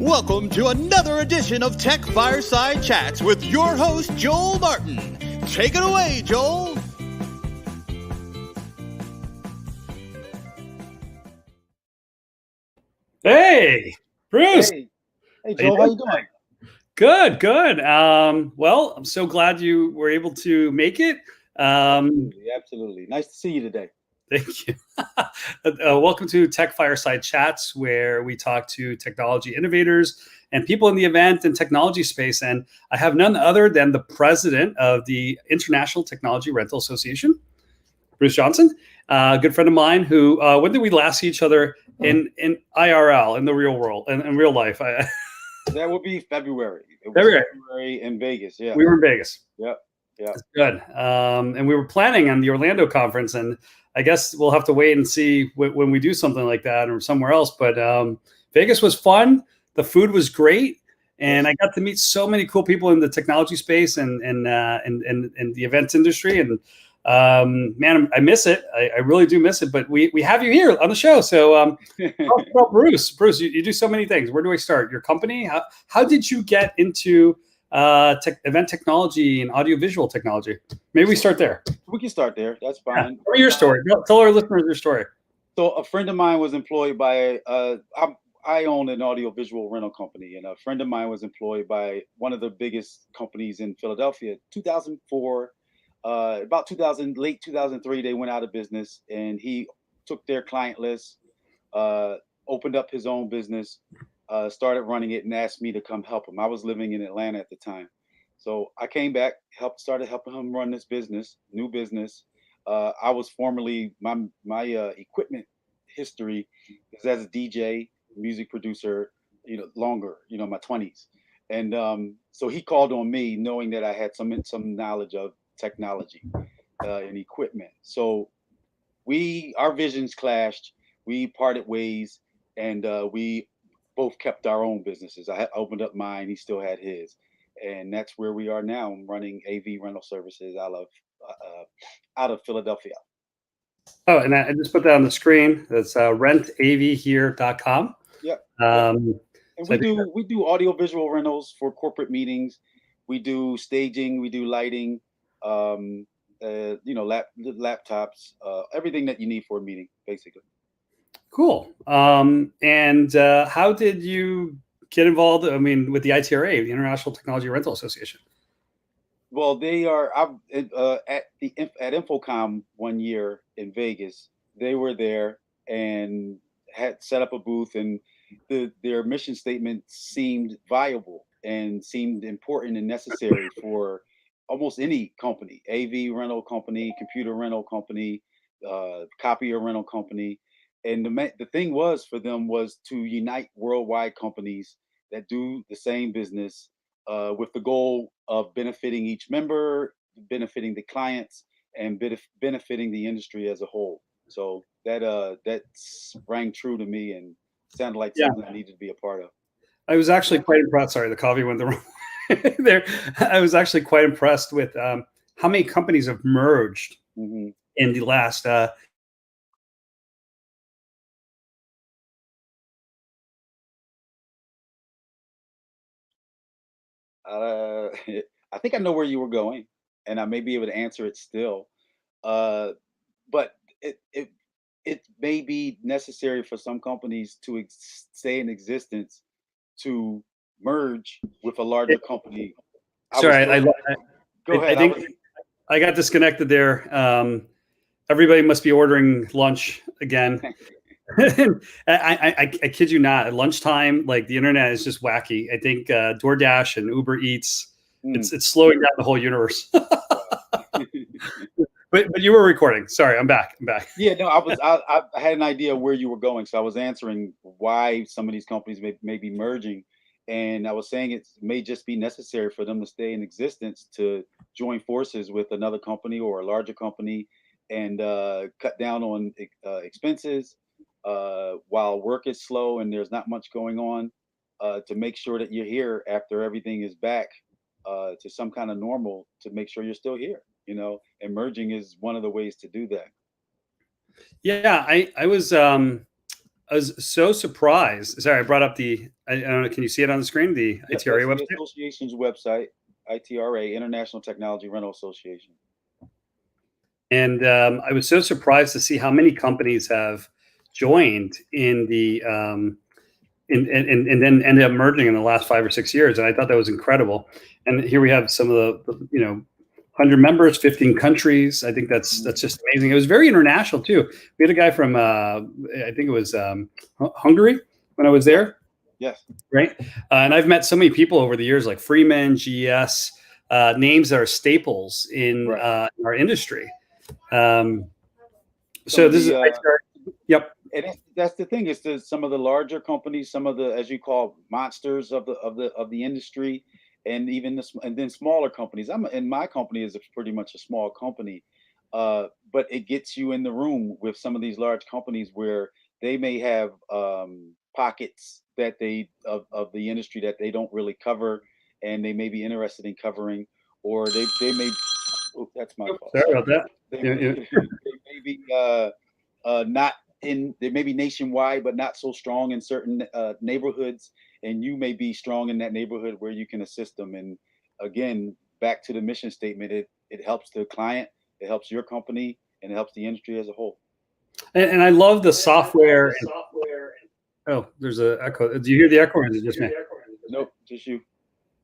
Welcome to another edition of Tech Fireside Chats with your host, Joel Martin. Take it away, Joel. Hey, Bruce. Hey, Joel, how you doing? Good. Well, I'm so glad you were able to make it. Absolutely. Nice to see you today. Thank you. Welcome to Tech Fireside Chats, where we talk to technology innovators and people in the event and technology space. And I have none other than the president of the International Technology Rental Association, Bruce Johnson, a good friend of mine who, when did we last see each other in IRL, in the real world, in real life? That would be February. February in Vegas, yeah. We were in Vegas. Yep. That's good. And we were planning on the Orlando conference, and I guess we'll have to wait and see when we do something like that or somewhere else. But Vegas was fun. The food was great. And I got to meet so many cool people in the technology space and the events industry. And man, I miss it. I really do miss it. But we have you here on the show. So talk about Bruce. Bruce, you do so many things. Where do I start? Your company? How did you get into event technology and audiovisual technology? Maybe we start there. We can start there. That's fine. Tell your story. Tell our listeners your story. So a friend of mine was employed by I own an audiovisual rental company, and a friend of mine was employed by one of the biggest companies in Philadelphia. 2004, about 2000, late 2003, they went out of business, and he took their client list, opened up his own business, started running it, and asked me to come help him. I was living in Atlanta at the time. So I came back, started helping him run this business, new business. I was formerly, my equipment history is as a DJ, music producer, longer, my 20s. And so he called on me knowing that I had some knowledge of technology and equipment. So our visions clashed, we parted ways, and we both kept our own businesses. I opened up mine, he still had his. And that's where we are now. I'm running AV rental services out of Philadelphia. Oh, and I just put that on the screen. That's rentavhere.com. Yep. And so we do audiovisual rentals for corporate meetings. We do staging. We do lighting. Laptops. Everything that you need for a meeting, basically. Cool. And how did you get involved? I mean, with the ITRA, the International Technology Rental Association. Well, they are at Infocom one year in Vegas. They were there and had set up a booth, and their mission statement seemed viable and seemed important and necessary for almost any company: AV rental company, computer rental company, copier rental company. And the thing was for them was to unite worldwide companies that do the same business with the goal of benefiting each member, benefiting the clients, and benefiting the industry as a whole. So that rang true to me and sounded like something I needed to be a part of. I was actually quite impressed. Sorry, the coffee went the wrong way there. I was actually quite impressed with how many companies have merged in the last I think I know where you were going, and I may be able to answer it still. But it may be necessary for some companies to stay in existence to merge with a larger company. Sorry, go ahead. I think I got disconnected there. Everybody must be ordering lunch again. I kid you not. At lunchtime, like the internet is just wacky. I think DoorDash and Uber Eats, it's slowing down the whole universe. But you were recording. Sorry, I'm back. Yeah, no, I had an idea where you were going, so I was answering why some of these companies may be merging, and I was saying it may just be necessary for them to stay in existence to join forces with another company or a larger company and cut down on expenses. While work is slow and there's not much going on, to make sure that you're here after everything is back to some kind of normal, to make sure you're still here, and merging is one of the ways to do that. Yeah, I was I was so surprised. Sorry, I brought up I don't know, can you see it on the screen? The ITRA That's website? the association's website, ITRA, International Technology Rental Association. And I was so surprised to see how many companies have joined in the and then ended up merging in the last 5 or 6 years. And I thought that was incredible. And here we have some of the 100 members, 15 countries. I think that's just amazing. It was very international too. We had a guy from I think it was Hungary when I was there. Yes. Right. And I've met so many people over the years, like Freeman, GS, names that are staples in our industry. So this is yep. And that's the thing, is some of the larger companies, some of the, as you call, monsters of the industry, and even and then smaller companies. My company is pretty much a small company, but it gets you in the room with some of these large companies where they may have pockets that of the industry that they don't really cover, and they may be interested in covering, or they may. Oh, that's my fault. Sorry about that. They may be not in. They may be nationwide, but not so strong in certain neighborhoods, and you may be strong in that neighborhood where you can assist them. And again, back to the mission statement, it helps the client, it helps your company, and it helps the industry as a whole. And I love the software. Oh, there's an echo. Do you hear the echo, or is it just me? Nope, just you.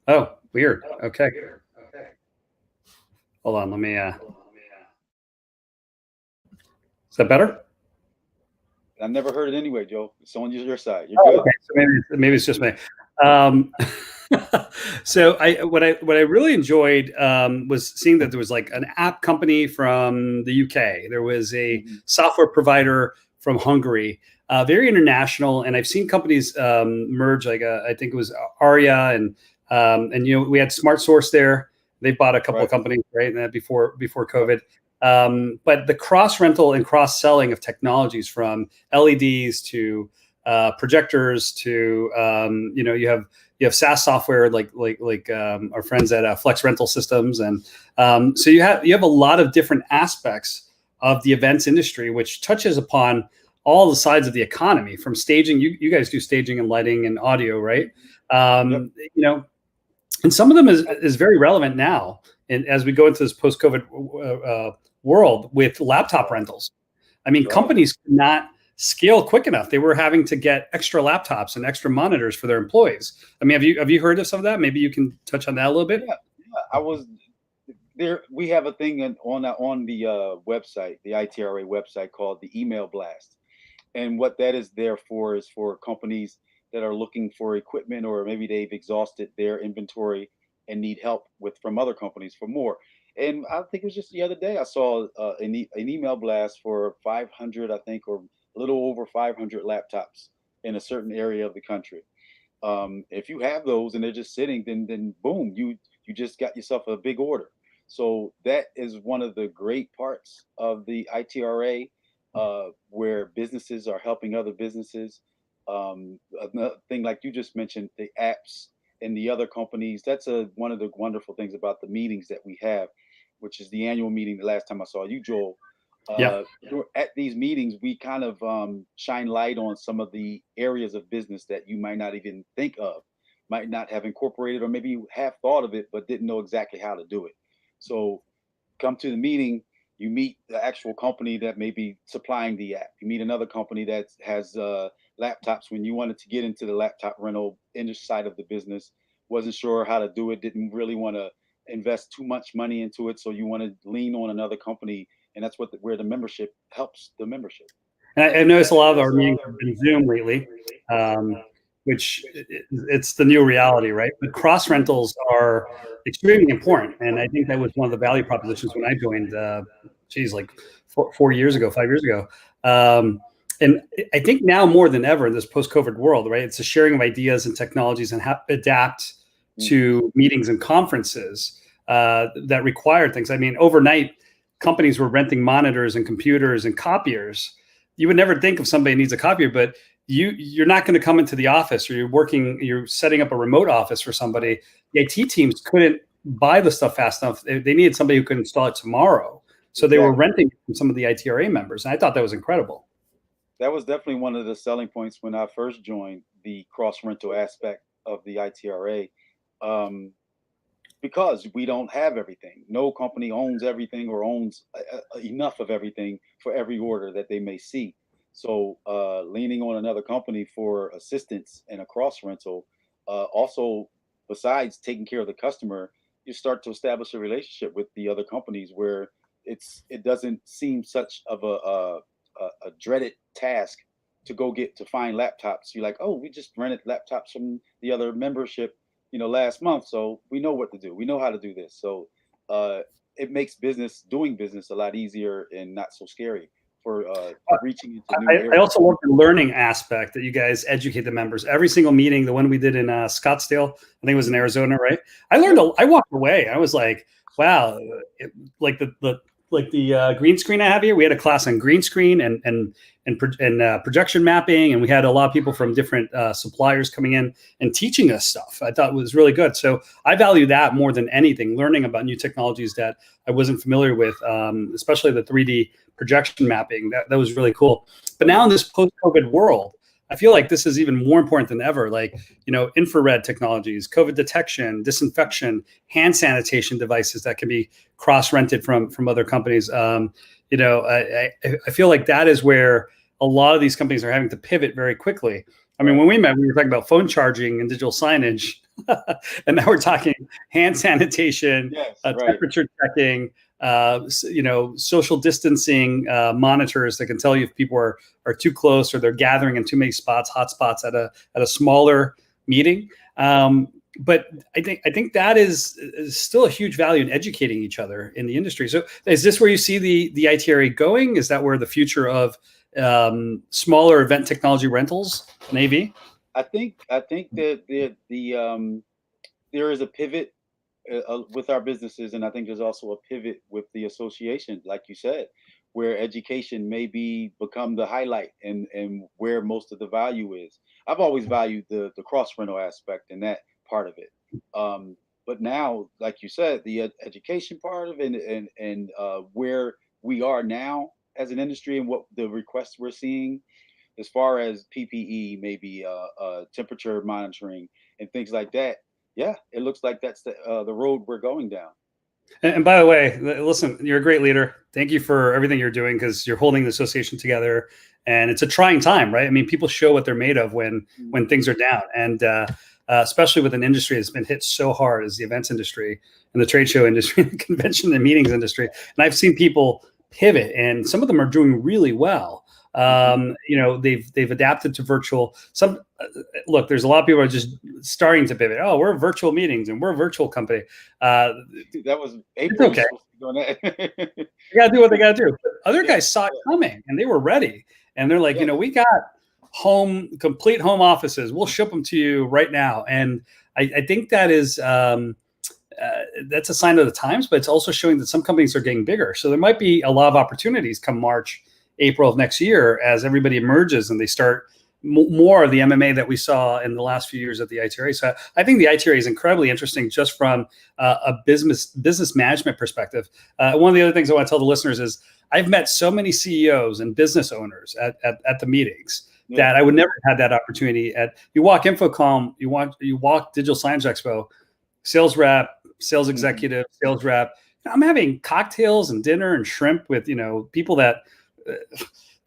Oh, weird. Okay. Hold on. Let me. Is that better? I've never heard it anyway, Joe. It's on your side. You're good. Okay. So maybe it's just me. So what I really enjoyed was seeing that there was like an app company from the UK. There was a software provider from Hungary, very international. And I've seen companies merge. Like I think it was Aria, and we had Smart Source there. They bought a couple of companies before COVID. But the cross rental and cross selling of technologies, from LEDs to projectors to you have SaaS software like our friends at Flex Rental Systems, and so you have a lot of different aspects of the events industry, which touches upon all the sides of the economy, from staging. You guys do staging and lighting and audio, right? And some of them is very relevant now, and as we go into this post-COVID world with laptop rentals. I mean, companies could not scale quick enough. They were having to get extra laptops and extra monitors for their employees. I mean, have you heard of some of that? Maybe you can touch on that a little bit. Yeah. I was there. We have a thing on the website, the ITRA website, called the email blast, and what that is there for is for companies that are looking for equipment, or maybe they've exhausted their inventory and need help from other companies for more. And I think it was just the other day I saw an email blast for 500, I think, or a little over 500 laptops in a certain area of the country. If you have those and they're just sitting, then boom, you just got yourself a big order. So that is one of the great parts of the ITRA, where businesses are helping other businesses. Another thing, like you just mentioned, the apps and the other companies. That's one of the wonderful things about the meetings that we have, which is the annual meeting. The last time I saw you, Joel, at these meetings, we kind of shine light on some of the areas of business that you might not even think of, might not have incorporated, or maybe you have thought of it but didn't know exactly how to do it. So come to the meeting, you meet the actual company that may be supplying the app. You meet another company that has laptops. When you wanted to get into the laptop rental side of the business, wasn't sure how to do it, didn't really want to invest too much money into it, so you want to lean on another company, and that's where the membership helps the membership. And I've noticed a lot of our meetings have been Zoom lately, which it's the new reality, right? But cross rentals are extremely important, and I think that was one of the value propositions when I joined. Like 4 years ago, 5 years ago. And I think now more than ever in this post-COVID world, right? It's a sharing of ideas and technologies, and adapt to meetings and conferences that require things. I mean, overnight, companies were renting monitors and computers and copiers. You would never think of somebody needs a copier, but you're not going to come into the office, or you're setting up a remote office for somebody. The IT teams couldn't buy the stuff fast enough. They needed somebody who could install it tomorrow. So they were renting from some of the ITRA members. And I thought that was incredible. That was definitely one of the selling points when I first joined the cross rental aspect of the ITRA. Um, because we don't have everything. No company owns everything or owns enough of everything for every order that they may see. So leaning on another company for assistance and a cross rental, also besides taking care of the customer, you start to establish a relationship with the other companies where it doesn't seem such of a dreaded task to go get to find laptops. You're like, oh, we just rented laptops from the other membership, last month. So we know what to do. We know how to do this. So it makes doing business a lot easier and not so scary for reaching into new areas. I also love the learning aspect that you guys educate the members. Every single meeting, the one we did in Scottsdale, I think it was in Arizona, right? I walked away. I was like, wow, like the green screen I have here. We had a class on green screen and projection mapping, and we had a lot of people from different suppliers coming in and teaching us stuff. I thought it was really good. So I value that more than anything, learning about new technologies that I wasn't familiar with, especially the 3D projection mapping. That was really cool. But now in this post-COVID world, I feel like this is even more important than ever. Like, infrared technologies, COVID detection, disinfection, hand sanitation devices that can be cross-rented from other companies. I feel like that is where a lot of these companies are having to pivot very quickly. I mean, when we met, we were talking about phone charging and digital signage, and now we're talking hand sanitation, temperature checking, social distancing monitors that can tell you if people are too close or they're gathering in too many hot spots at a smaller meeting. But I think that is still a huge value in educating each other in the industry. So is this where you see the ITRA going? Is that where the future of smaller event technology rentals in AV? I think that there is a pivot with our businesses, and I think there's also a pivot with the association, like you said, where education may become the highlight and where most of the value is. I've always valued the cross rental aspect and that part of it. But now, like you said, the education part of it and where we are now as an industry and what the requests we're seeing as far as PPE, maybe temperature monitoring and things like that. Yeah, it looks like that's the road we're going down. And by the way, listen, you're a great leader. Thank you for everything you're doing, because you're holding the association together, and it's a trying time, right? I mean, people show what they're made of when things are down, and especially with an industry that's been hit so hard as the events industry and the trade show industry, the convention and meetings industry. And I've seen people pivot, and some of them are doing really well. They've adapted to virtual. Look, there's a lot of people are just starting to pivot. Oh, we're virtual meetings and we're a virtual company. That was April. It's okay. They gotta do what they gotta do. But other guys saw it coming and they were ready. And they're like, we got complete home offices. We'll ship them to you right now. And I think that is that's a sign of the times, but it's also showing that some companies are getting bigger. So there might be a lot of opportunities come March, April of next year as everybody emerges and they start more of the MMA that we saw in the last few years at the ITRA. So I think the ITRA is incredibly interesting just from a business management perspective. One of the other things I want to tell the listeners is I've met so many CEOs and business owners at the meetings that I would never have had that opportunity you walk InfoComm, you walk Digital Signage Expo, sales rep, sales executive, sales rep. I'm having cocktails and dinner and shrimp with, people that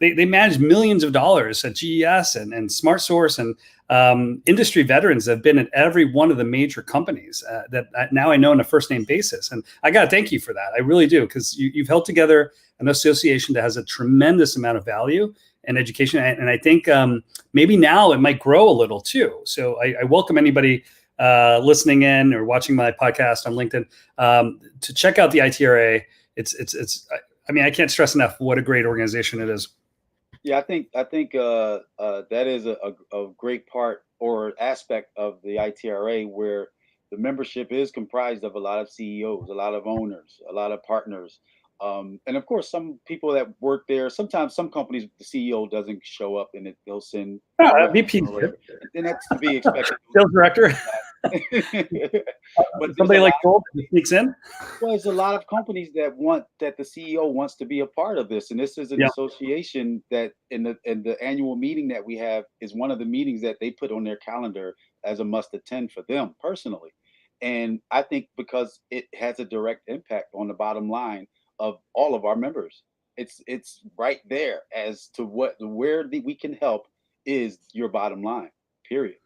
they manage millions of dollars at GES and SmartSource and industry veterans that have been at every one of the major companies that now I know on a first name basis. And I got to thank you for that. I really do, because you've held together an association that has a tremendous amount of value and education. And I think maybe now it might grow a little too. So I welcome anybody listening in or watching my podcast on LinkedIn to check out the ITRA. I can't stress enough what a great organization it is. Yeah, I think that is a great part or aspect of the ITRA, where the membership is comprised of a lot of CEOs, a lot of owners, a lot of partners, and of course some people that work there. Sometimes some companies the CEO doesn't show up and they'll send VP, and that's to be expected. Sales director. But Somebody like Joel that sneaks in. well, there's a lot of companies that want that the CEO wants to be a part of this, and this is an Yeah. association that in the annual meeting that we have is one of the meetings that they put on their calendar as a must attend for them personally. And I think because it has a direct impact on the bottom line of all of our members, it's right there as to we can help is your bottom line. Period.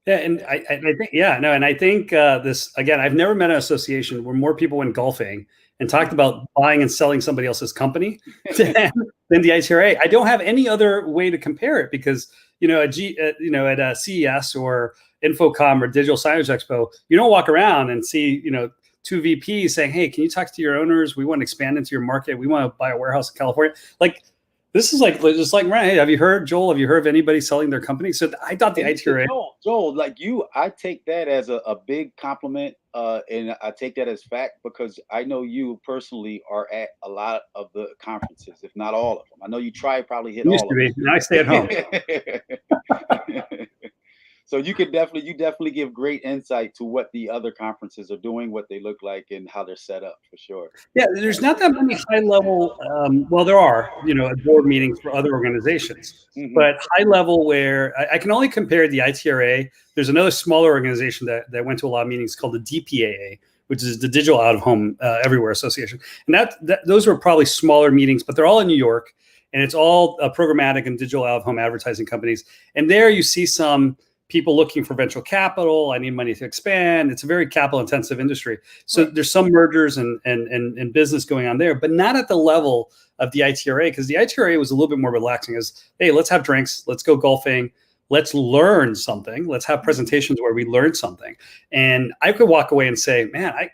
Yeah, and I think and I think this again. I've never met an association where more people went golfing and talked about buying and selling somebody else's company than the ITRA. I don't have any other way to compare it because at CES or Infocom or Digital Signage Expo, you don't walk around and see two VPs saying, "Hey, can you talk to your owners? We want to expand into your market. We want to buy a warehouse in California." Like. This is just like, hey, have you heard, Joel? Have you heard of anybody selling their company? So I thought the ITRA. Joel, like you, I take that as a big compliment, and I take that as fact because I know you personally are at a lot of the conferences, if not all of them. I know you probably hit all of them. Now I stay at home. So you definitely give great insight to what the other conferences are doing, what they look like, and how they're set up for sure. Yeah, there's not that many high level. Well, there are, board meetings for other organizations, but high level where I can only compare the ITRA. There's another smaller organization that went to a lot of meetings called the DPAA, which is the Digital Out of Home Everywhere Association, and those were probably smaller meetings, but they're all in New York, and it's all programmatic and digital out of home advertising companies, and there you see some people looking for venture capital. I need money to expand. It's a very capital intensive industry. So there's some mergers and business going on there, but not at the level of the ITRA, because the ITRA was a little bit more relaxing as, hey, let's have drinks. Let's go golfing. Let's learn something. Let's have presentations where we learn something. And I could walk away and say, man, I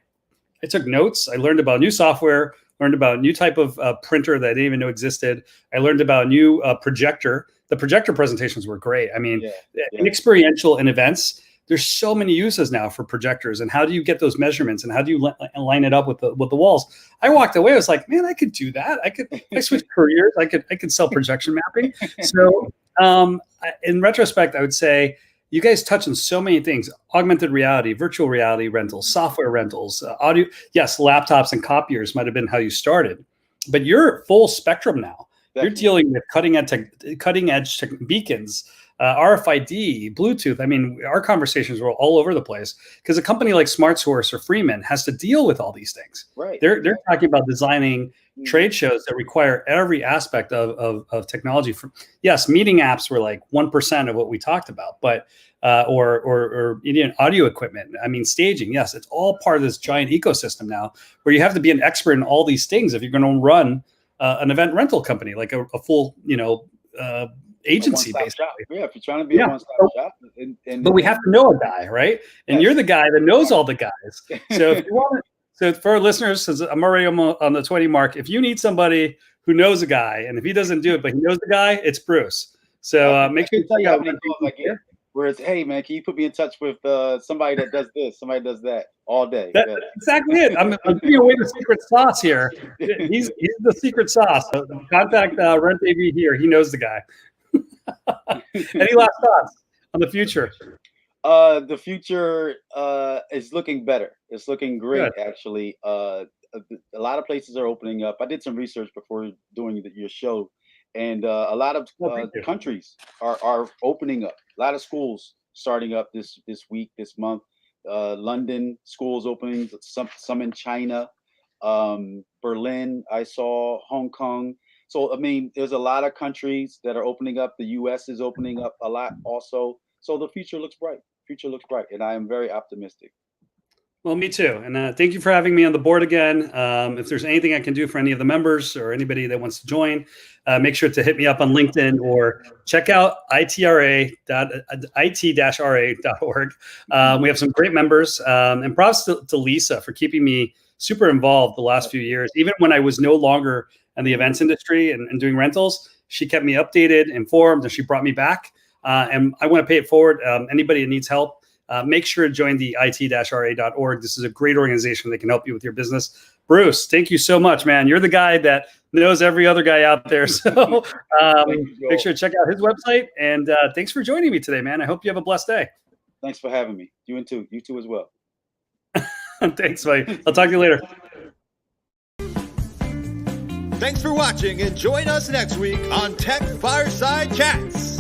took notes. I learned about new software, learned about a new type of printer that I didn't even know existed. I learned about a new projector. The projector presentations were great. I mean, in experiential and events, there's so many uses now for projectors. And how do you get those measurements? And how do you line it up with the walls? I walked away. I was like, man, I could do that. I switched careers. I could sell projection mapping. So in retrospect, I would say you guys touch on so many things: augmented reality, virtual reality rentals, software rentals, audio. Yes, laptops and copiers might have been how you started, but you're full spectrum now. Definitely. You're dealing with cutting edge beacons, RFID, Bluetooth. I mean, our conversations were all over the place because a company like SmartSource or Freeman has to deal with all these things. Right. They're talking about designing trade shows that require every aspect of technology. Yes, meeting apps were like 1% of what we talked about, but or audio equipment. I mean, staging. Yes, it's all part of this giant ecosystem now, where you have to be an expert in all these things if you're going to run an event rental company, like a full agency, basically. Yeah, if you're trying to be a one-stop shop. But we have to know a guy, right? And you're the guy that knows all the guys. So if you want to. So for our listeners, since I'm already on the 20 mark, if you need somebody who knows a guy, and if he doesn't do it, but he knows the guy, it's Bruce. So make sure you tell you how many calls I get. Where it's, hey man, can you put me in touch with somebody that does this, somebody does that all day? That's exactly it. I'm giving away the secret sauce here. He's the secret sauce. So contact Rent AV here. He knows the guy. Any last thoughts on the future? The future is looking better. It's looking great, actually. A lot of places are opening up. I did some research before doing your show, and a lot of countries are opening up. A lot of schools starting up this week, this month. London schools opening, some in China, Berlin. I saw Hong Kong. So I mean, there's a lot of countries that are opening up. The U.S. is opening up a lot also. So the future looks bright. And I am very optimistic. Well, me too. And thank you for having me on the board again. If there's anything I can do for any of the members or anybody that wants to join, make sure to hit me up on LinkedIn or check out it-ra.org. We have some great members. And props to Lisa for keeping me super involved the last few years. Even when I was no longer in the events industry and doing rentals, she kept me updated, informed, and she brought me back. And I want to pay it forward. Anybody that needs help, make sure to join the it-ra.org. This is a great organization that can help you with your business. Bruce, thank you so much, man. You're the guy that knows every other guy out there. So make sure to check out his website. And thanks for joining me today, man. I hope you have a blessed day. Thanks for having me. You too as well. Thanks, mate. I'll talk to you later. Thanks for watching, and join us next week on Tech Fireside Chats.